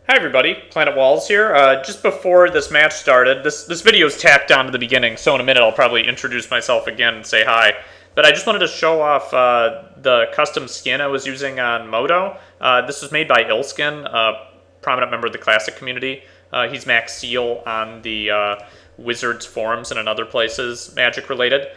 Hi everybody, Planet Walls here. Just before this match started, this video is tacked on to the beginning, so in a minute I'll probably introduce myself again and say hi. But I just wanted to show off the custom skin I was using on Moto. This was made by Ilskin, a prominent member of the Classic community. He's Max Seal on the Wizards forums and in other places, Magic related.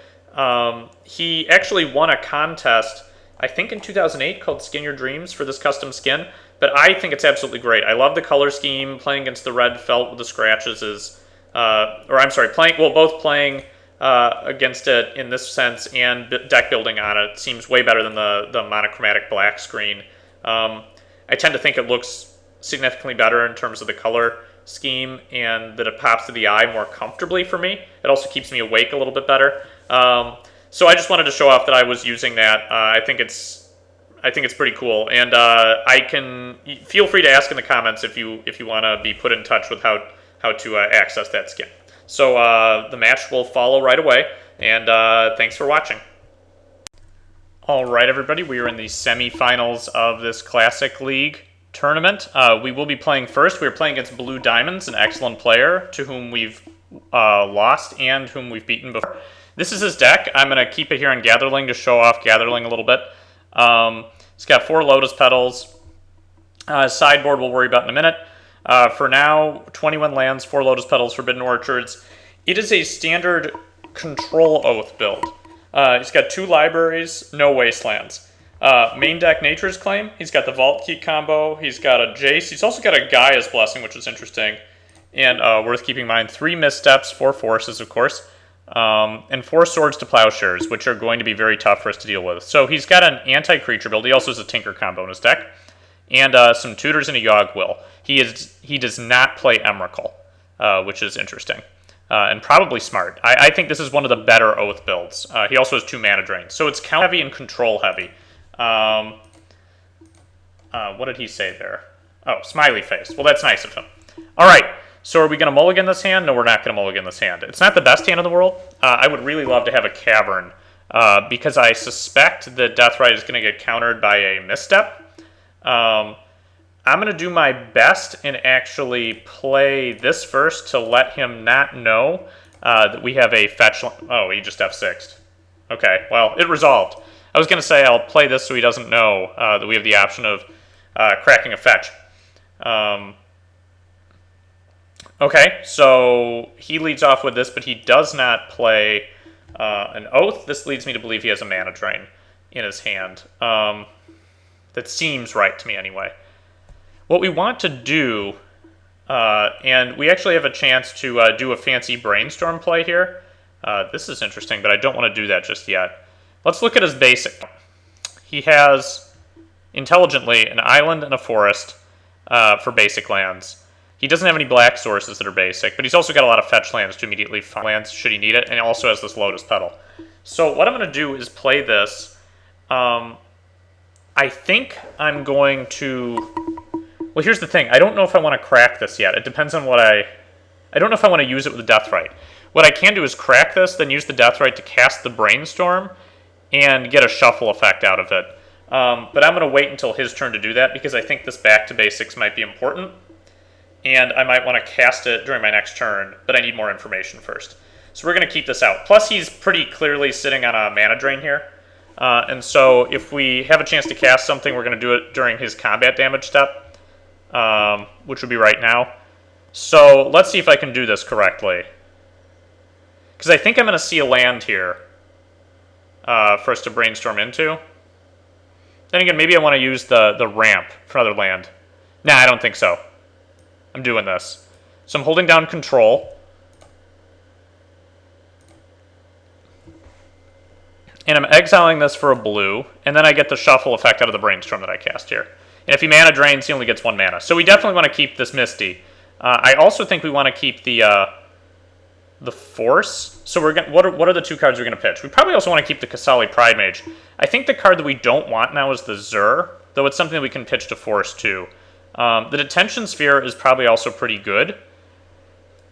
He actually won a contest, I think in 2008, called Skin Your Dreams for this custom skin. But I think it's absolutely great. I love the color scheme. Playing against the red felt with the scratches is, both playing against it in this sense and deck building on it seems way better than the monochromatic black screen. I tend to think it looks significantly better in terms of the color scheme and that it pops to the eye more comfortably for me. It also keeps me awake a little bit better. So I just wanted to show off that I was using that. I think it's pretty cool, and I can feel free to ask in the comments if you want to be put in touch with how to access that skin. So the match will follow right away, and thanks for watching. All right, everybody, we are in the semifinals of this Classic League tournament. We will be playing first. We are playing against Blue Diamonds, an excellent player to whom we've lost and whom we've beaten before. This is his deck. I'm going to keep it here on Gatherling to show off Gatherling a little bit. It's got 4 Lotus Petals. Sideboard we'll worry about in a minute. For now, 21 lands, 4 Lotus Petals, Forbidden Orchards. It is a standard Control Oath build. He's got 2 libraries, no wastelands. Main deck Nature's Claim. He's got the Vault Key combo. He's got a Jace. He's also got a Gaia's Blessing, which is interesting. And worth keeping in mind, 3 Missteps, 4 Forces, of course. And 4 Swords to Plowshares, which are going to be very tough for us to deal with. So he's got an anti-creature build. He also has a Tinker combo in his deck. And some Tutors and a Yogg Will. He does not play Emrakul, which is interesting. And probably smart. I think this is one of the better Oath builds. He also has 2 mana drains. So it's count heavy and control heavy. What did he say there? Oh, smiley face. Well, that's nice of him. All right. So are we going to mulligan this hand? No, we're not going to mulligan this hand. It's not the best hand in the world. I would really love to have a Cavern because I suspect that Deathrite is going to get countered by a Misstep. I'm going to do my best and actually play this first to let him not know that we have a fetch. Oh, he just F6'd. Okay, well, it resolved. I was going to say I'll play this so he doesn't know that we have the option of cracking a fetch. Okay, so he leads off with this, but he does not play an Oath. This leads me to believe he has a mana drain in his hand. That seems right to me anyway. What we want to do, and we actually have a chance to do a fancy brainstorm play here. This is interesting, but I don't want to do that just yet. Let's look at his basic. He has, intelligently, an island and a forest for basic lands. He doesn't have any black sources that are basic, but he's also got a lot of fetch lands to immediately find lands should he need it, and he also has this Lotus Petal. So what I'm going to do is play this. I think I'm going to... Well, here's the thing. I don't know if I want to crack this yet. It depends on what I don't know if I want to use it with the Deathrite. What I can do is crack this, then use the Deathrite to cast the Brainstorm and get a shuffle effect out of it. But I'm going to wait until his turn to do that because I think this back to basics might be important. And I might want to cast it during my next turn, but I need more information first. So we're going to keep this out. Plus, he's pretty clearly sitting on a mana drain here. And so if we have a chance to cast something, we're going to do it during his combat damage step, which would be right now. So let's see if I can do this correctly. Because I think I'm going to see a land here for us to brainstorm into. Then again, maybe I want to use the ramp for another land. Nah, I don't think so. I'm doing this. So I'm holding down Control. And I'm exiling this for a blue. And then I get the shuffle effect out of the Brainstorm that I cast here. And if he mana drains, he only gets 1 mana. So we definitely want to keep this Misty. I also think we want to keep the Force. So we're gonna, what are the 2 cards we're going to pitch? We probably also want to keep the Kasali Pride Mage. I think the card that we don't want now is the Zur, though it's something that we can pitch to Force too. The Detention Sphere is probably also pretty good.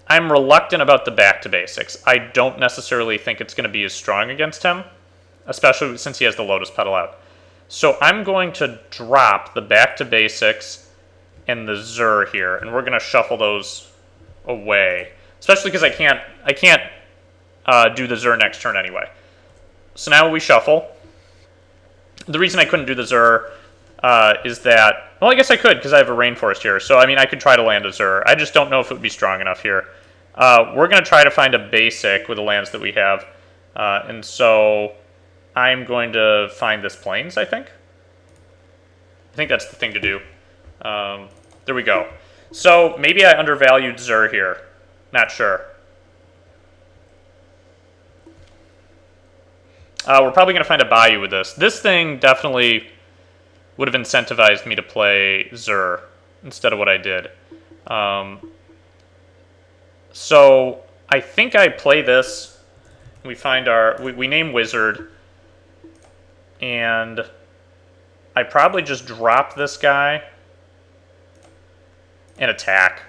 I'm reluctant about the back to basics. I don't necessarily think it's going to be as strong against him, especially since he has the Lotus Petal out. So I'm going to drop the back to basics and the Zur here, and we're going to shuffle those away. Especially because I can't do the Zur next turn anyway. So now we shuffle. The reason I couldn't do the Zur is that, well, I guess I could because I have a Rainforest here. So, I mean, I could try to land a Zur. I just don't know if it would be strong enough here. We're going to try to find a basic with the lands that we have. And so I'm going to find this Plains, I think. I think that's the thing to do. There we go. So maybe I undervalued Zur here. Not sure. We're probably going to find a Bayou with this. This thing definitely would have incentivized me to play Zur instead of what I did. So I think I play this. We find our... We name Wizard. And I probably just drop this guy and attack.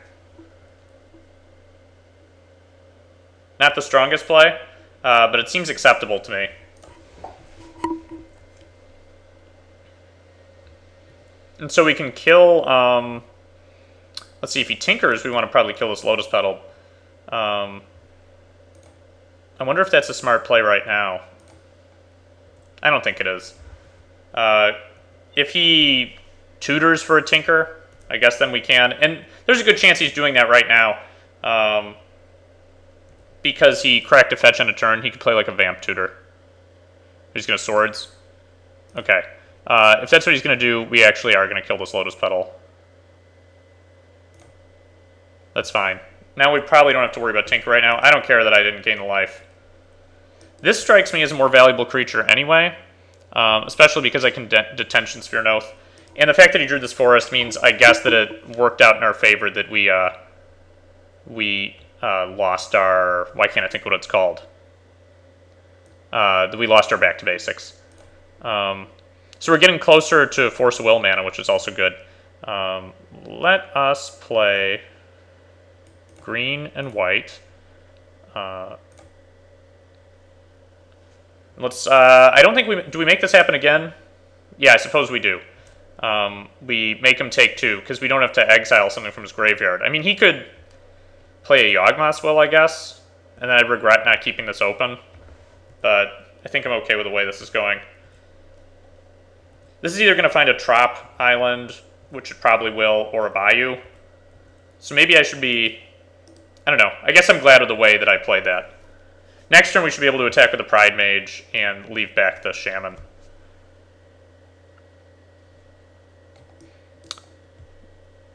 Not the strongest play, but it seems acceptable to me. And so we can kill, let's see, if he tinkers, we want to probably kill this Lotus Petal. I wonder if that's a smart play right now. I don't think it is. If he tutors for a tinker, I guess then we can. And there's a good chance he's doing that right now. Because he cracked a fetch on a turn, he could play like a Vamp Tutor. He's going to Swords. Okay. If that's what he's going to do, we actually are going to kill this Lotus Petal. That's fine. Now we probably don't have to worry about Tinker right now. I don't care that I didn't gain the life. This strikes me as a more valuable creature anyway, especially because I can Detention Sphere Noth. And the fact that he drew this forest means, I guess, that it worked out in our favor that we lost our... Why can't I think what it's called? That we lost our back to basics. So we're getting closer to Force of Will mana, which is also good. Let us play green and white. Let's. I don't think we do. We make this happen again? Yeah, I suppose we do. We make him take 2 because we don't have to exile something from his graveyard. I mean, he could play a Yawgmoth's Will, I guess, and then I'd regret not keeping this open. But I think I'm okay with the way this is going. This is either going to find a Trop Island, which it probably will, or a Bayou. So maybe I should be... I don't know. I guess I'm glad of the way that I played that. Next turn we should be able to attack with the Pride Mage and leave back the Shaman.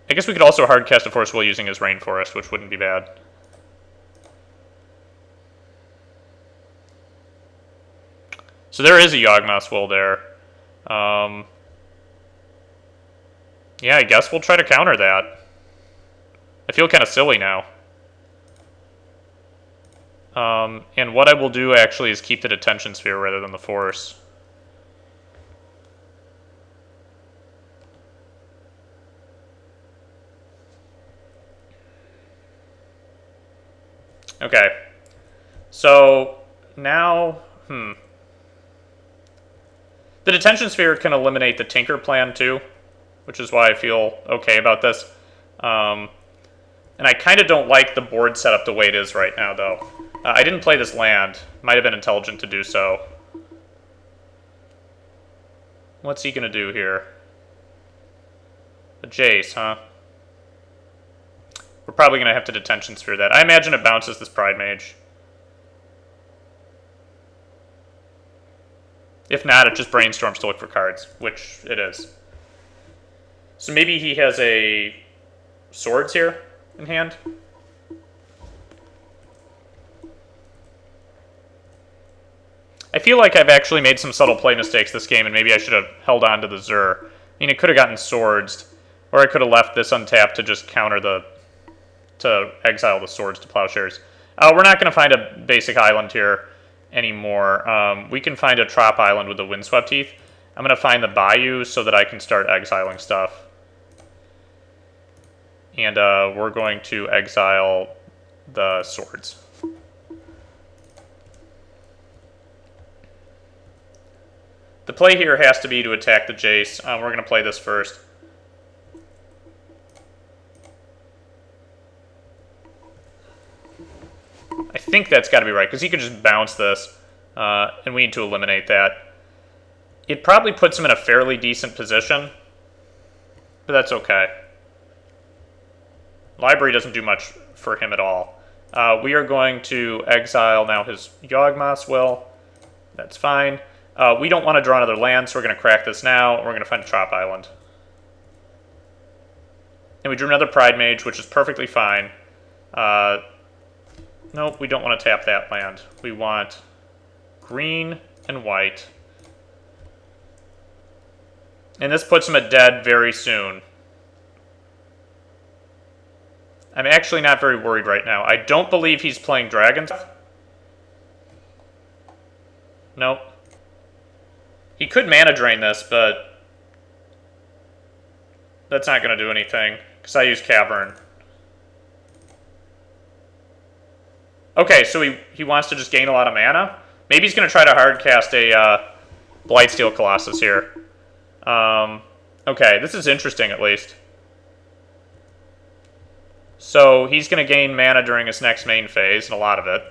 I guess we could also hardcast a Force Will using his Rainforest, which wouldn't be bad. So there is a Yawgmoth's Will there. Yeah, I guess we'll try to counter that. I feel kind of silly now. And what I will do actually is keep the Detention Sphere rather than the Force. Okay. So now, the Detention Sphere can eliminate the Tinker plan too, which is why I feel okay about this. And I kind of don't like the board setup the way it is right now, though. I didn't play this land. Might have been intelligent to do so. What's he going to do here? A Jace, huh? We're probably going to have to Detention Sphere that. I imagine it bounces this Pride Mage. If not, it just brainstorms to look for cards, which it is. So maybe he has a Swords here in hand. I feel like I've actually made some subtle play mistakes this game, and maybe I should have held on to the Zur. I mean, it could have gotten Swords, or I could have left this untapped to just counter the... to exile the Swords to Plowshares. We're not going to find a basic island here anymore. We can find a Trop Island with the Windswept Heath. I'm going to find the Bayou so that I can start exiling stuff. And we're going to exile the Swords. The play here has to be to attack the Jace. We're going to play this first. think that's got to be right, because he could just bounce this, and we need to eliminate that. It probably puts him in a fairly decent position, but that's okay. Library doesn't do much for him at all. We are going to exile now his Yawgmoth's Will. That's fine. We don't want to draw another land, so we're going to crack this now. We're going to find Chop Island. And we drew another Pride Mage, which is perfectly fine. Nope, we don't want to tap that land. We want green and white. And this puts him at dead very soon. I'm actually not very worried right now. I don't believe he's playing dragons. Nope. He could mana drain this, but that's not going to do anything, because I use Cavern. Okay, so he wants to just gain a lot of mana. Maybe he's going to try to hardcast a Blightsteel Colossus here. Okay, this is interesting at least. So he's going to gain mana during his next main phase, and a lot of it.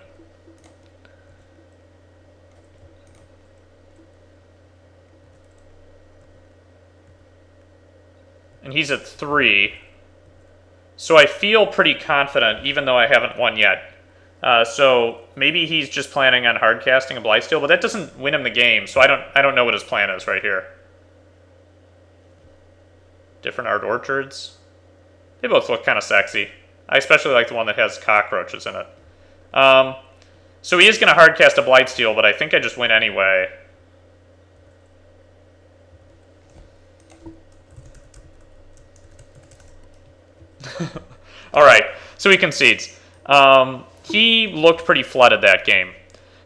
And he's at 3. So I feel pretty confident, even though I haven't won yet. So maybe he's just planning on hardcasting a Blightsteel, but that doesn't win him the game, so I don't know what his plan is right here. Different art orchards. They both look kind of sexy. I especially like the one that has cockroaches in it. So he is going to hardcast a Blightsteel, but I think I just win anyway. Alright, so he concedes. He looked pretty flooded that game.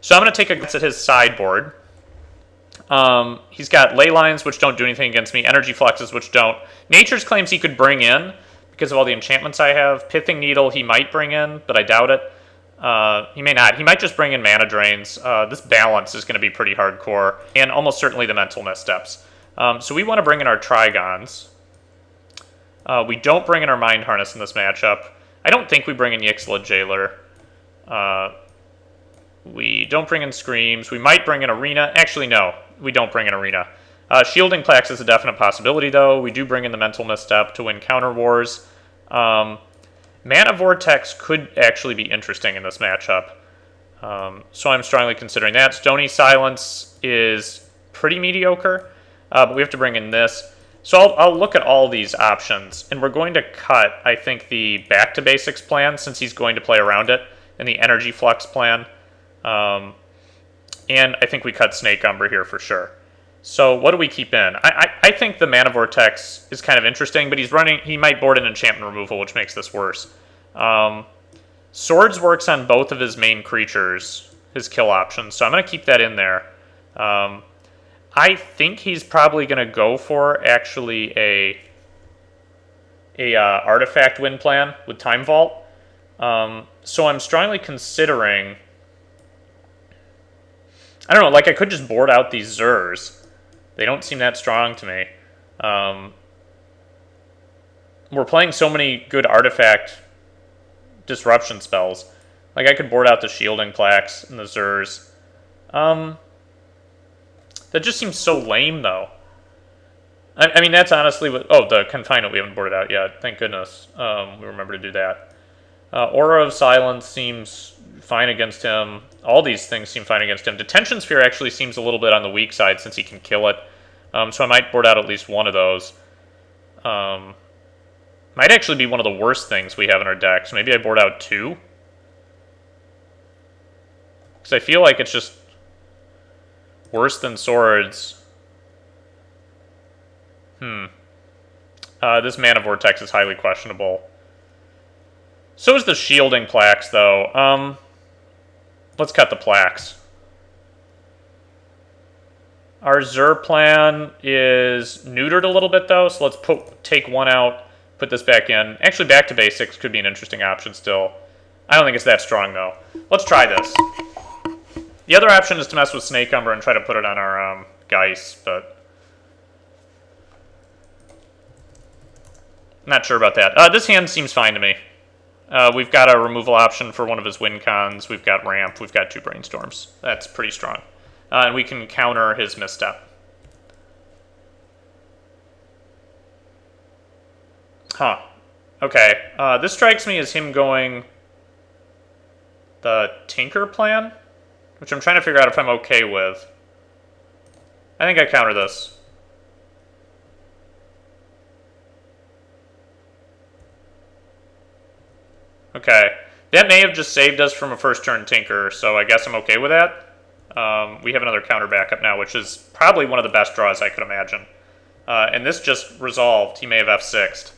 So I'm going to take a glance at his sideboard. He's got Ley Lines, which don't do anything against me. Energy Fluxes, which don't. Nature's Claims he could bring in, because of all the enchantments I have. Pithing Needle he might bring in, but I doubt it. He may not. He might just bring in Mana Drains. This balance is going to be pretty hardcore, and almost certainly the Mental Missteps. So we want to bring in our Trigons. We don't bring in our Mind Harness in this matchup. I don't think we bring in Yixla Jailer. We don't bring in Screams. We might bring in Arena. Actually, no. We don't bring in Arena. Shielding Plax is a definite possibility, though. We do bring in the Mental Misstep to win Counter Wars. Mana Vortex could actually be interesting in this matchup. So I'm strongly considering that. Stony Silence is pretty mediocre, but we have to bring in this. So I'll look at all these options, and we're going to cut, I think, the Back to Basics plan, since he's going to play around it, and the Energy Flux plan. And I think we cut Snake Umber here for sure. So what do we keep in? I think the Mana Vortex is kind of interesting, but he might board an Enchantment Removal, which makes this worse. Swords works on both of his main creatures, his kill options, so I'm going to keep that in there. I think he's probably going to go for, actually, a Artifact win plan with Time Vault. So I'm strongly considering... I don't know, like I could just board out these Zers. They don't seem that strong to me. We're playing so many good Artifact disruption spells. Like I could board out the Shielding Plax and the Zers. That just seems so lame, though. I mean, that's honestly what... Oh, the Confinement we haven't boarded out yet. Thank goodness. We remember to do that. Aura of Silence seems fine against him. All these things seem fine against him. Detention Sphere actually seems a little bit on the weak side since he can kill it. So I might board out at least one of those. Might actually be one of the worst things we have in our deck. So maybe I board out 2. Because I feel like it's just worse than Swords. This Mana Vortex is highly questionable. So is the Shielding Plax, though. Let's cut the Plax. Our Zer plan is neutered a little bit, though, so let's take one out, put this back in. Actually, Back to Basics could be an interesting option still. I don't think it's that strong, though. Let's try this. The other option is to mess with Snake Umber and try to put it on our Geist, but... I'm not sure about that. This hand seems fine to me. We've got a removal option for one of his win cons. We've got ramp. We've got 2 brainstorms. That's pretty strong. And we can counter his misstep. Huh. Okay. This strikes me as him going the Tinker plan, which I'm trying to figure out if I'm okay with. I think I counter this. Okay. That may have just saved us from a first turn Tinker, so I guess I'm okay with that. We have another counter backup now, which is probably one of the best draws I could imagine. And this just resolved. He may have F6'd.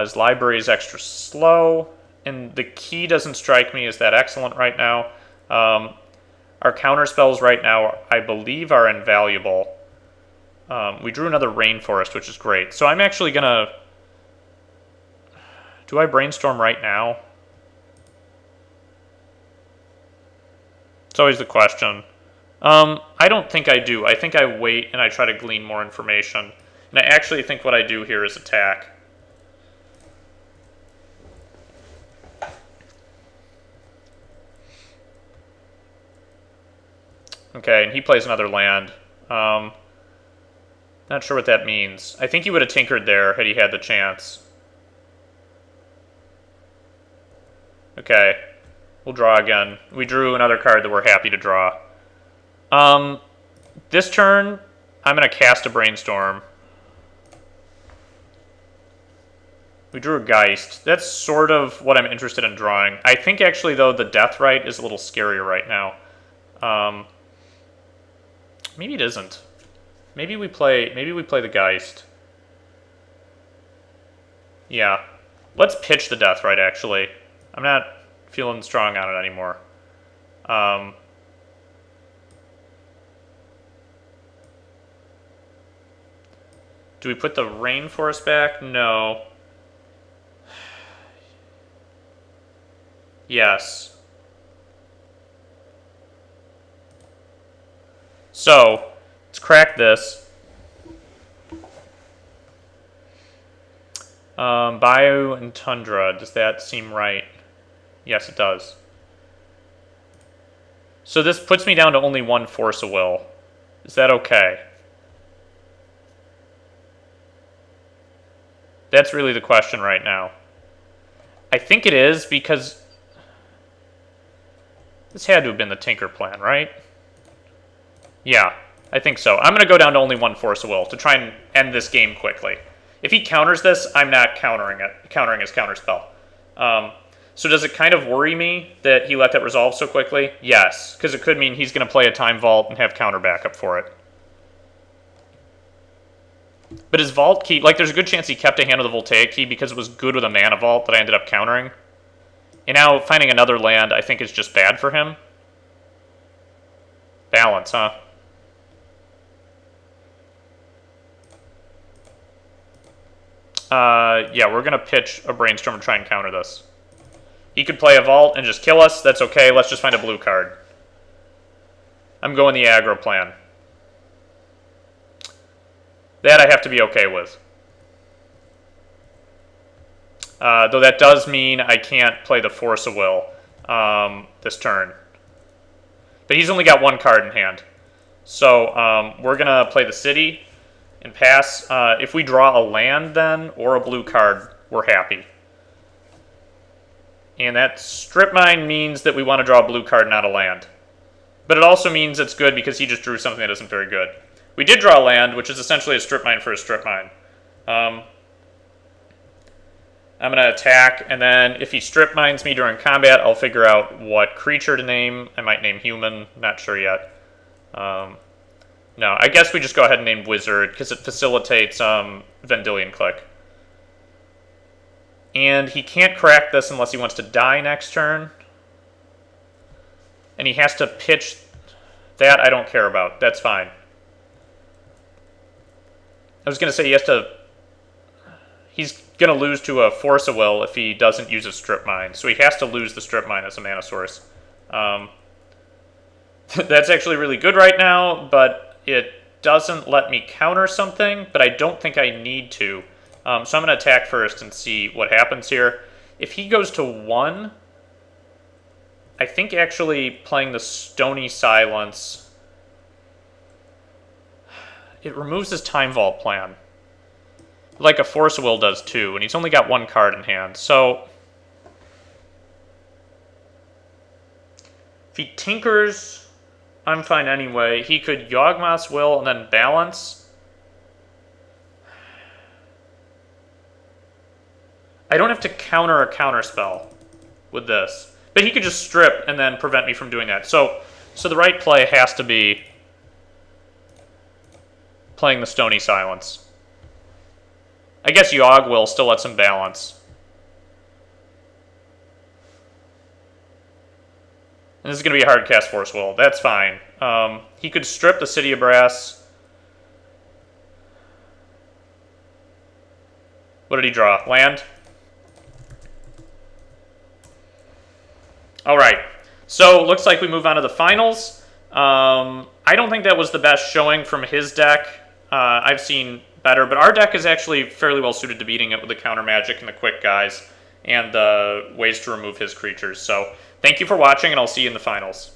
His library is extra slow, and the key doesn't strike me as that excellent right now. Our counter spells right now, I believe, are invaluable. We drew another rainforest, which is great. So I'm actually going to... Do I brainstorm right now? It's always the question. I don't think I do. I think I wait and I try to glean more information. And I actually think what I do here is attack. Okay, and he plays another land. Not sure what that means. I think he would have tinkered there had he had the chance. Okay, we'll draw again. We drew another card that we're happy to draw. This turn, I'm going to cast a Brainstorm. We drew a Geist. That's sort of what I'm interested in drawing. I think actually, though, the Deathrite is a little scarier right now. Maybe it isn't. Maybe we play the Geist. Yeah. Let's pitch the Deathrite, actually. I'm not feeling strong on it anymore. Do we put the Rainforest back? No. Yes. So, let's crack this. Bayou and Tundra, does that seem right? Yes, it does. So this puts me down to only one Force of Will. Is that okay? That's really the question right now. I think it is because this had to have been the Tinker plan, right? Yeah, I think so. I'm going to go down to only one Force of Will to try and end this game quickly. If he counters this, I'm not countering his counterspell. So does it kind of worry me that he let that resolve so quickly? Yes, because it could mean he's going to play a Time Vault and have counter backup for it. But his Vault key, like there's a good chance he kept a hand of the Voltaic key because it was good with a Mana Vault that I ended up countering. And now finding another land I think is just bad for him. Balance, huh? Yeah, we're going to pitch a Brainstorm and try and counter this. He could play a Vault and just kill us. That's okay. Let's just find a blue card. I'm going the aggro plan. That I have to be okay with. Though that does mean I can't play the Force of Will this turn. But he's only got one card in hand. So we're going to play the city and pass. If we draw a land then, or a blue card, we're happy. And that strip mine means that we want to draw a blue card, not a land. But it also means it's good because he just drew something that isn't very good. We did draw a land, which is essentially a strip mine for a strip mine. I'm going to attack, and then if he strip mines me during combat, I'll figure out what creature to name. I might name human, not sure yet. No, I guess we just go ahead and name wizard, because it facilitates Vendilion Click. And he can't crack this unless he wants to die next turn. And he has to pitch. That I don't care about. That's fine. I was going to say he has to... He's going to lose to a Force of Will if he doesn't use a Strip Mine. So he has to lose the Strip Mine as a mana source. That's actually really good right now, but it doesn't let me counter something, but I don't think I need to, So I'm going to attack first and see what happens here. If he goes to 1, I think actually playing the Stony Silence, it removes his Time Vault plan. Like a Force of Will does too, and he's only got 1 card in hand. So if he tinkers, I'm fine anyway. He could Yawgmoth's Will and then balance. I don't have to counter a counterspell with this. But he could just strip and then prevent me from doing that. So the right play has to be playing the Stony Silence. I guess Yawg will still lets him balance. And this is going to be a hard cast Force Will. That's fine. He could strip the City of Brass. What did he draw? Land? All right, so looks like we move on to the finals. I don't think that was the best showing from his deck. I've seen better, but our deck is actually fairly well suited to beating it with the counter magic and the quick guys and the ways to remove his creatures. So thank you for watching, and I'll see you in the finals.